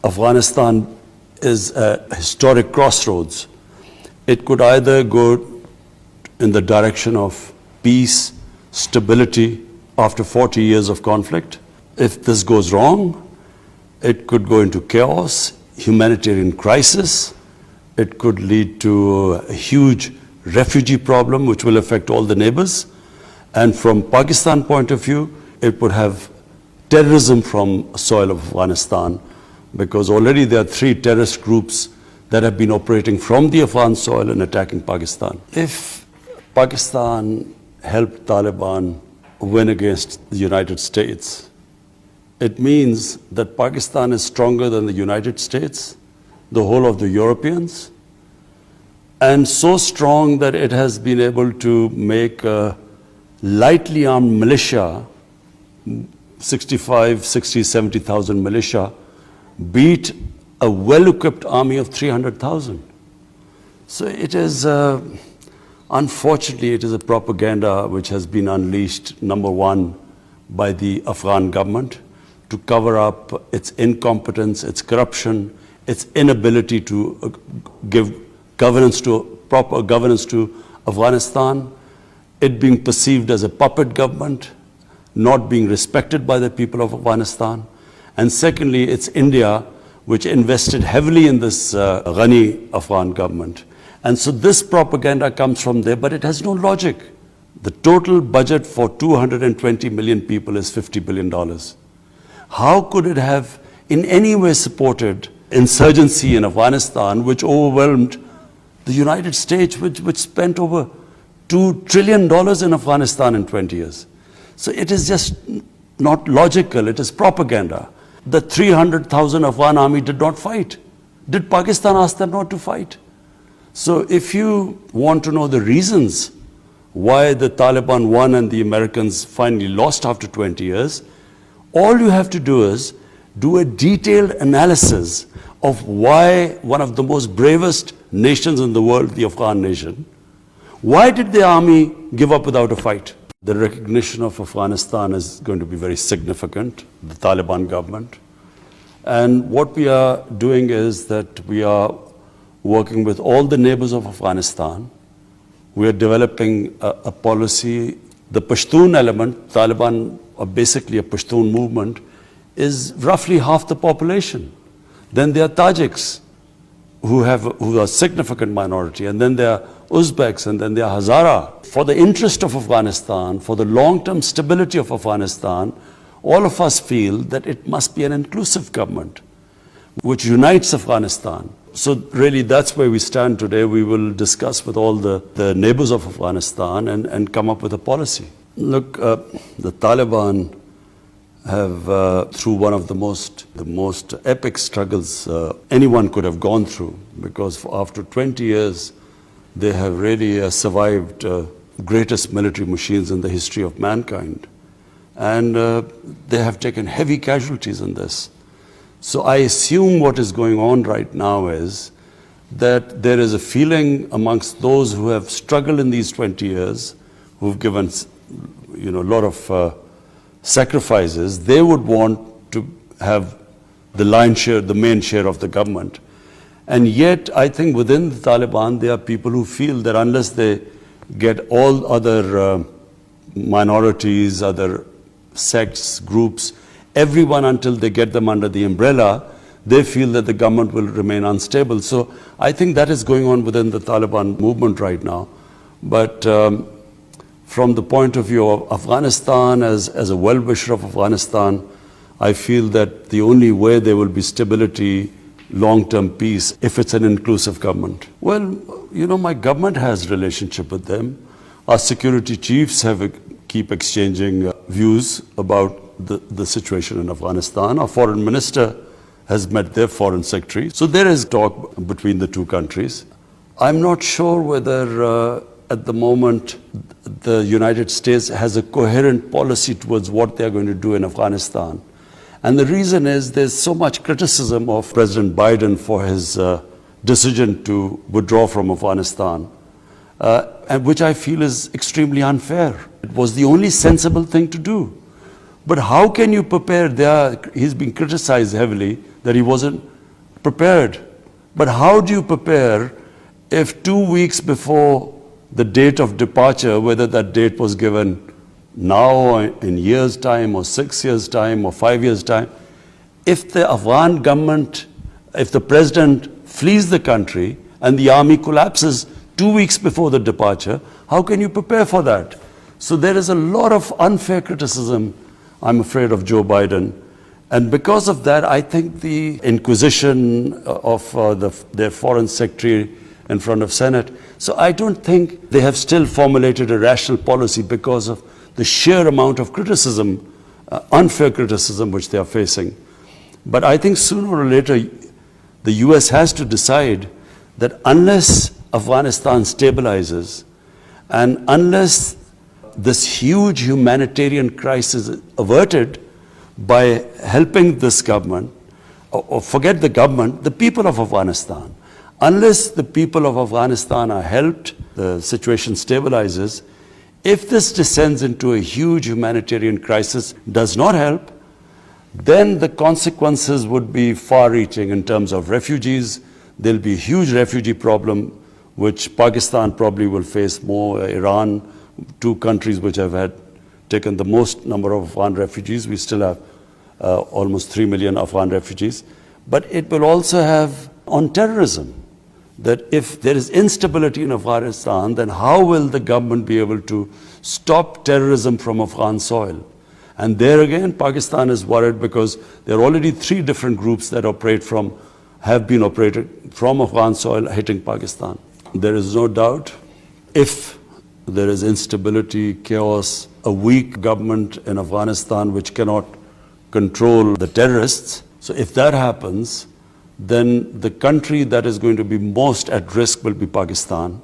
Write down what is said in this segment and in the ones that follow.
Afghanistan is a historic crossroads. It could either go in the direction of peace, stability after 40 years of conflict. If this goes wrong, it could go into chaos, humanitarian crisis. It could lead to a huge refugee problem which will affect all the neighbors. And from Pakistan point of view, it would have terrorism from soil of Afghanistan, because already there are 3 terrorist groups that have been operating from the Afghan soil and attacking Pakistan. If Pakistan helped Taliban win against the United States, it means that Pakistan is stronger than the United States, the whole of the Europeans, and so strong that it has been able to make a lightly armed militia, 70,000 militia, beat a well-equipped army of 300,000. So it is, unfortunately, it is a propaganda which has been unleashed, number one, by the Afghan government to cover up its incompetence, its corruption, its inability to give governance to, proper governance to Afghanistan, it being perceived as a puppet government, not being respected by the people of Afghanistan. And secondly, it's India, which invested heavily in this Ghani Afghan government. And so this propaganda comes from there, but it has no logic. The total budget for 220 million people is $50 billion. How could it have in any way supported insurgency in Afghanistan, which overwhelmed the United States, which spent over $2 trillion in Afghanistan in 20 years? So it is just not logical, it is propaganda. The 300,000 Afghan army did not fight. Did Pakistan ask them not to fight? So if you want to know the reasons why the Taliban won and the Americans finally lost after 20 years, all you have to do is do a detailed analysis of why one of the most bravest nations in the world, the Afghan nation, why did the army give up without a fight? The recognition of Afghanistan is going to be very significant, the Taliban government. And what we are doing is that we are working with all the neighbors of Afghanistan. We are developing a policy. The Pashtun element, Taliban are basically a Pashtun movement, is roughly half the population. Then there are Tajiks, who are a significant minority, and then there are Uzbeks, and then there are Hazara. For the interest of Afghanistan, for the long-term stability of Afghanistan, all of us feel that it must be an inclusive government which unites Afghanistan. So really that's where we stand today. We will discuss with all the neighbors of Afghanistan and come up with a policy. Look, the Taliban have, through one of the most epic struggles anyone could have gone through, because after 20 years, they have really survived greatest military machines in the history of mankind. And they have taken heavy casualties in this. So I assume what is going on right now is that there is a feeling amongst those who have struggled in these 20 years, who've given a lot of sacrifices. They would want to have the lion's share, the main share of the government. And yet, I think within the Taliban, there are people who feel that unless they get all other minorities, other sects, groups, everyone until they get them under the umbrella, they feel that the government will remain unstable. So I think that is going on within the Taliban movement right now. But from the point of view of Afghanistan, as a well-wisher of Afghanistan, I feel that the only way there will be stability, long-term peace, if it's an inclusive government. Well, my government has a relationship with them. Our security chiefs keep exchanging views about the situation in Afghanistan. Our foreign minister has met their foreign secretary. So there is talk between the two countries. I'm not sure whether at the moment the United States has a coherent policy towards what they're going to do in Afghanistan. And the reason is there's so much criticism of President Biden for his decision to withdraw from Afghanistan, and which I feel is extremely unfair. It was the only sensible thing to do. But how can you prepare? He's been criticized heavily that he wasn't prepared. But how do you prepare if 2 weeks before the date of departure, whether that date was given now, in years' time, or 6 years' time, or 5 years' time, if the Afghan government, if the president flees the country and the army collapses 2 weeks before the departure, how can you prepare for that? So there is a lot of unfair criticism, I'm afraid, of Joe Biden. And because of that, I think the inquisition of their foreign secretary in front of Senate. So I don't think they have still formulated a rational policy because of the sheer amount of criticism, unfair criticism which they are facing. But I think sooner or later, the US has to decide that unless Afghanistan stabilizes and unless this huge humanitarian crisis is averted by helping this government, or forget the government, the people of Afghanistan, unless the people of Afghanistan are helped, the situation stabilizes. If this descends into a huge humanitarian crisis, does not help, then the consequences would be far-reaching in terms of refugees. There'll be a huge refugee problem, which Pakistan probably will face more, Iran, two countries which have taken the most number of Afghan refugees. We still have almost 3 million Afghan refugees. But it will also have on terrorism, that if there is instability in Afghanistan, then how will the government be able to stop terrorism from Afghan soil? And there again, Pakistan is worried because there are already 3 different groups that have been operated from Afghan soil hitting Pakistan. There is no doubt, if there is instability, chaos, a weak government in Afghanistan which cannot control the terrorists, so if that happens, then the country that is going to be most at risk will be Pakistan.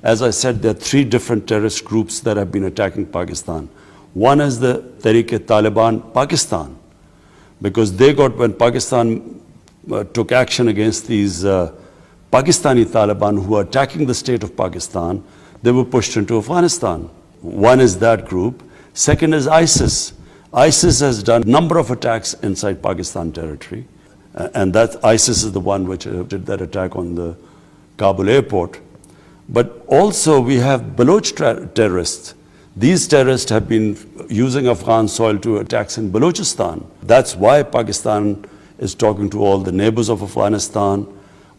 As I said, there are 3 different terrorist groups that have been attacking Pakistan. One is the Tehreek-e-Taliban Pakistan, because when Pakistan took action against these Pakistani Taliban who are attacking the state of Pakistan, they were pushed into Afghanistan. One is that group. Second is ISIS. ISIS has done a number of attacks inside Pakistan territory. And that ISIS is the one which did that attack on the Kabul airport. But also we have Baloch terrorists. These terrorists have been using Afghan soil to attacks in Balochistan. That's why Pakistan is talking to all the neighbors of Afghanistan.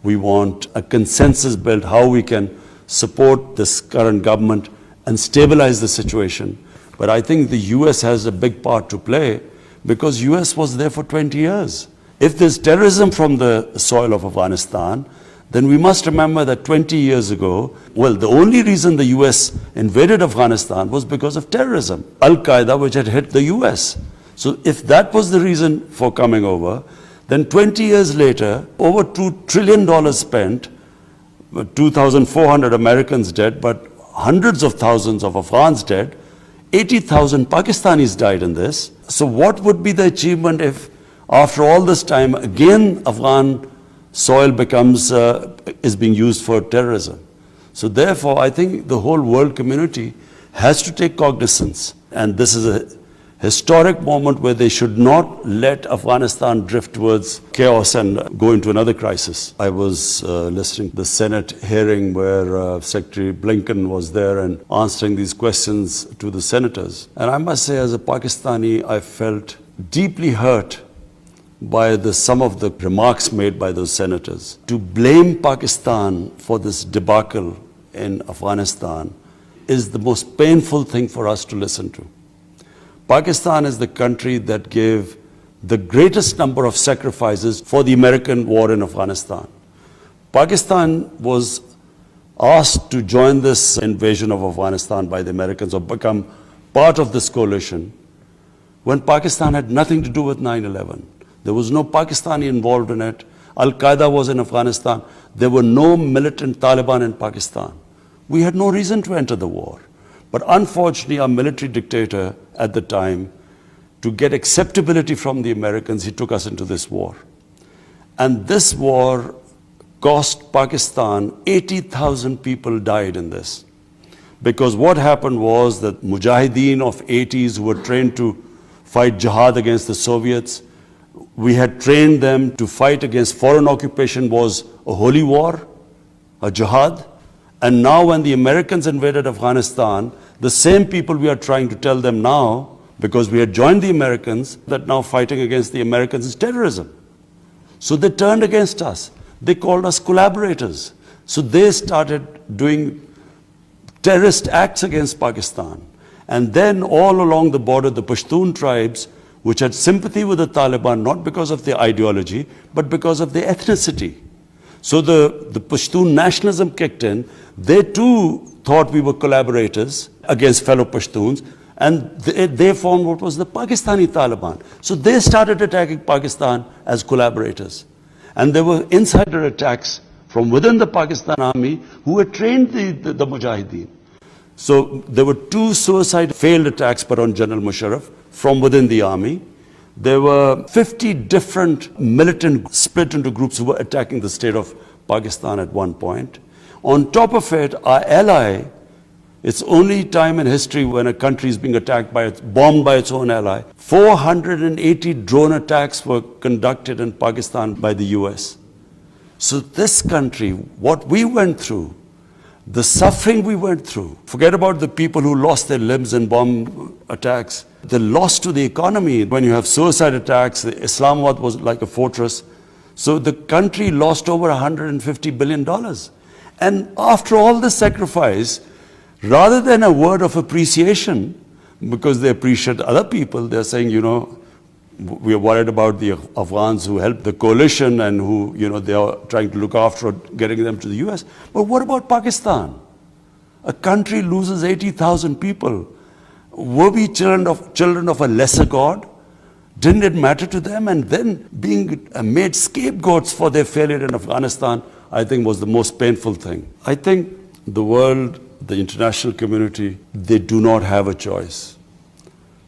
We want a consensus built how we can support this current government and stabilize the situation. But I think the US has a big part to play because US was there for 20 years. If there's terrorism from the soil of Afghanistan, then we must remember that 20 years ago, the only reason the US invaded Afghanistan was because of terrorism. Al-Qaeda, which had hit the US. So if that was the reason for coming over, then 20 years later, over $2 trillion spent, 2,400 Americans dead, but hundreds of thousands of Afghans dead, 80,000 Pakistanis died in this. So what would be the achievement if, after all this time, again Afghan soil is being used for terrorism? So therefore, I think the whole world community has to take cognizance. And this is a historic moment where they should not let Afghanistan drift towards chaos and go into another crisis. I was listening to the Senate hearing where Secretary Blinken was there and answering these questions to the senators. And I must say, as a Pakistani, I felt deeply hurt by some of the remarks made by those senators. To blame Pakistan for this debacle in Afghanistan is the most painful thing for us to listen to. Pakistan is the country that gave the greatest number of sacrifices for the American war in Afghanistan. Pakistan was asked to join this invasion of Afghanistan by the Americans or become part of this coalition when Pakistan had nothing to do with 9/11. There was no Pakistani involved in it. Al-Qaeda was in Afghanistan. There were no militant Taliban in Pakistan. We had no reason to enter the war. But unfortunately, our military dictator at the time, to get acceptability from the Americans, he took us into this war. And this war cost Pakistan, 80,000 people died in this. Because what happened was that Mujahideen of 80s who were trained to fight jihad against the Soviets, We had trained them to fight against foreign occupation was a holy war, a jihad. And now when the Americans invaded Afghanistan, the same people we are trying to tell them now, because we had joined the Americans, that now fighting against the Americans is terrorism. So they turned against us. They called us collaborators. So they started doing terrorist acts against Pakistan. And then all along the border, the Pashtun tribes, which had sympathy with the Taliban, not because of their ideology, but because of their ethnicity. So the Pashtun nationalism kicked in. They too thought we were collaborators against fellow Pashtuns, and they formed what was the Pakistani Taliban. So they started attacking Pakistan as collaborators. And there were insider attacks from within the Pakistan army who had trained the Mujahideen. So there were 2 suicide failed attacks put on General Musharraf from within the army. There were 50 different militant split into groups who were attacking the state of Pakistan at one point. On top of it, our ally, it's only time in history when a country is being attacked bombed by its own ally. 480 drone attacks were conducted in Pakistan by the US. So this country, what we went through, the suffering we went through, forget about the people who lost their limbs in bomb attacks, the loss to the economy. When you have suicide attacks, Islamabad was like a fortress. So the country lost over $150 billion. And after all this sacrifice, rather than a word of appreciation, because they appreciate other people, they're saying, you know, we are worried about the Afghans who helped the coalition and who, you know, they are trying to look after getting them to the US. But what about Pakistan? A country loses 80,000 people. Were we children of a lesser God? Didn't it matter to them? And then being made scapegoats for their failure in Afghanistan, I think was the most painful thing. I think the world, the international community, they do not have a choice.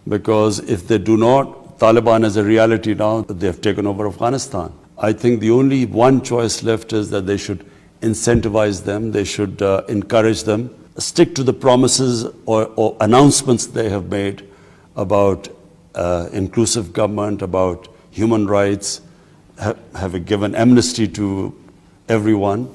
Because if they do not, Taliban is a reality now that they have taken over Afghanistan. I think the only one choice left is that they should incentivize them, they should encourage them, stick to the promises or announcements they have made about inclusive government, about human rights, have given amnesty to everyone.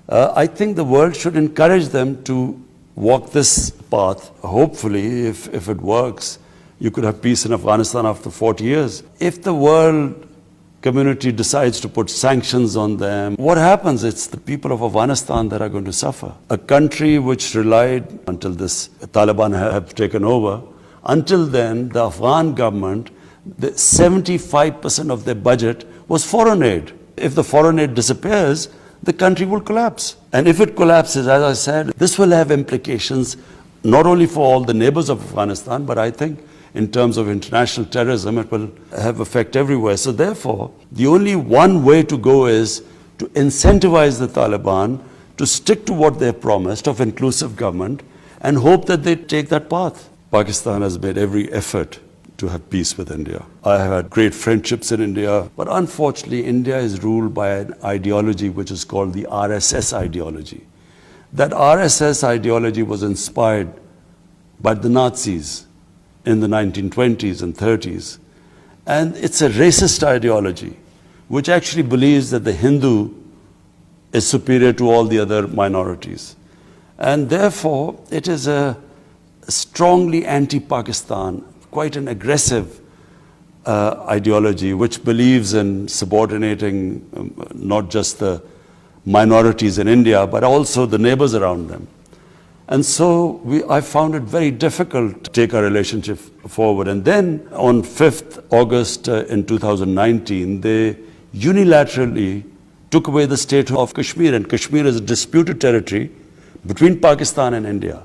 I think the world should encourage them to walk this path. Hopefully, if it works, you could have peace in Afghanistan after 40 years. If the world community decides to put sanctions on them, what happens? It's the people of Afghanistan that are going to suffer. A country which relied, until this Taliban have taken over, until then, the Afghan government, 75% of their budget was foreign aid. If the foreign aid disappears, the country will collapse. And if it collapses, as I said, this will have implications not only for all the neighbors of Afghanistan, but I think in terms of international terrorism, it will have effect everywhere. So therefore, the only one way to go is to incentivize the Taliban to stick to what they promised of inclusive government and hope that they take that path. Pakistan has made every effort to have peace with India. I have had great friendships in India, but unfortunately, India is ruled by an ideology which is called the RSS ideology. That RSS ideology was inspired by the Nazis in the 1920s and 30s. And it's a racist ideology, which actually believes that the Hindu is superior to all the other minorities. And therefore, it is a strongly anti-Pakistan, quite an aggressive ideology, which believes in subordinating not just the minorities in India, but also the neighbors around them. And so I found it very difficult to take our relationship forward. And then on 5th August in 2019, they unilaterally took away the state of Kashmir. And Kashmir is a disputed territory between Pakistan and India.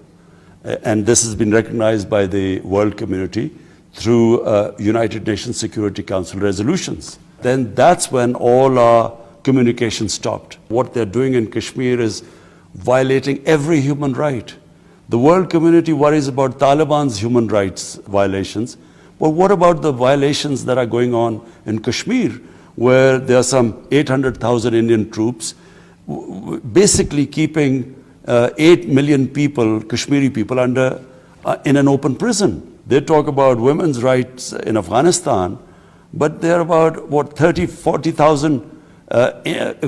And this has been recognized by the world community through United Nations Security Council resolutions. Then that's when all our communication stopped. What they're doing in Kashmir is violating every human right. The world community worries about Taliban's human rights violations, but what about the violations that are going on in Kashmir, where there are some 800,000 Indian troops basically keeping 8 million people, Kashmiri people, in an open prison. They talk about women's rights in Afghanistan, but there are about, 40,000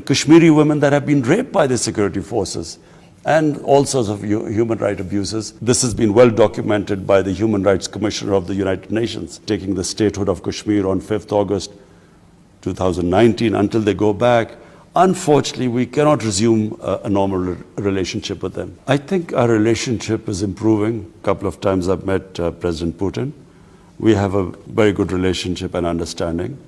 Kashmiri women that have been raped by the security forces and all sorts of human rights abuses. This has been well documented by the Human Rights Commissioner of the United Nations, taking the statehood of Kashmir on 5th August 2019 until they go back. Unfortunately, we cannot resume a normal relationship with them. I think our relationship is improving. A couple of times I've met President Putin. We have a very good relationship and understanding.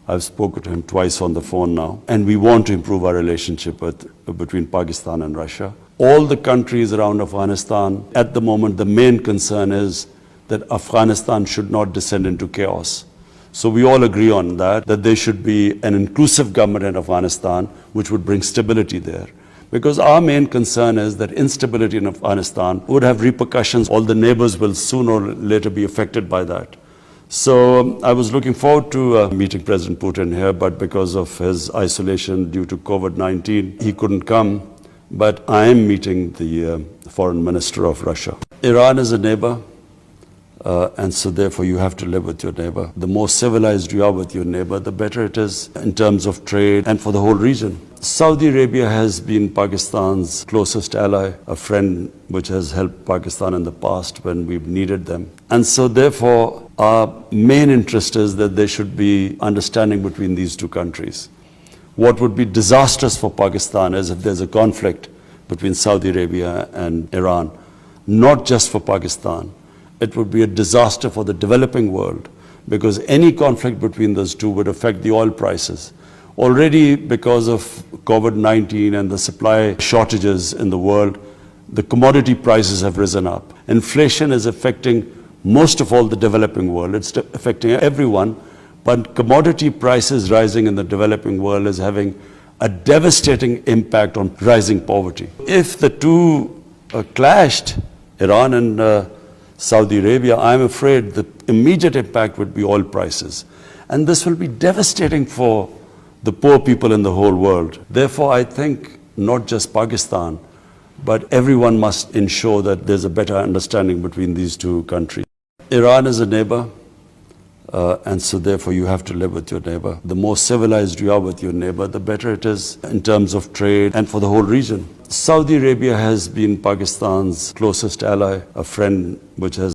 I've spoken to him twice on the phone now, and we want to improve our relationship between Pakistan and Russia. All the countries around Afghanistan, at the moment, the main concern is that Afghanistan should not descend into chaos. So we all agree on that there should be an inclusive government in Afghanistan which would bring stability there. Because our main concern is that instability in Afghanistan would have repercussions. All the neighbors will sooner or later be affected by that. So I was looking forward to meeting President Putin here, but because of his isolation due to COVID-19, he couldn't come. But I am meeting the foreign minister of Russia. Iran is a neighbor, and so therefore you have to live with your neighbor. The more civilized you are with your neighbor, the better it is in terms of trade and for the whole region. Saudi Arabia has been Pakistan's closest ally, a friend which has helped Pakistan in the past when we've needed them. And so therefore our main interest is that there should be understanding between these two countries. What would be disastrous for Pakistan is if there's a conflict between Saudi Arabia and Iran, not just for Pakistan. It would be a disaster for the developing world, because any conflict between those two would affect the oil prices. Already, because of COVID-19 and the supply shortages in the world, the commodity prices have risen up. Inflation is affecting most of all the developing world. It's affecting everyone. But commodity prices rising in the developing world is having a devastating impact on rising poverty. If the two clashed, Iran and Saudi Arabia, I'm afraid the immediate impact would be oil prices. And this will be devastating for the poor people in the whole world. Therefore, I think not just Pakistan, but everyone must ensure that there's a better understanding between these two countries. Iran is a neighbor. And so therefore you have to live with your neighbor. The more civilized you are with your neighbor, the better it is in terms of trade and for the whole region. Saudi Arabia has been Pakistan's closest ally, a friend which has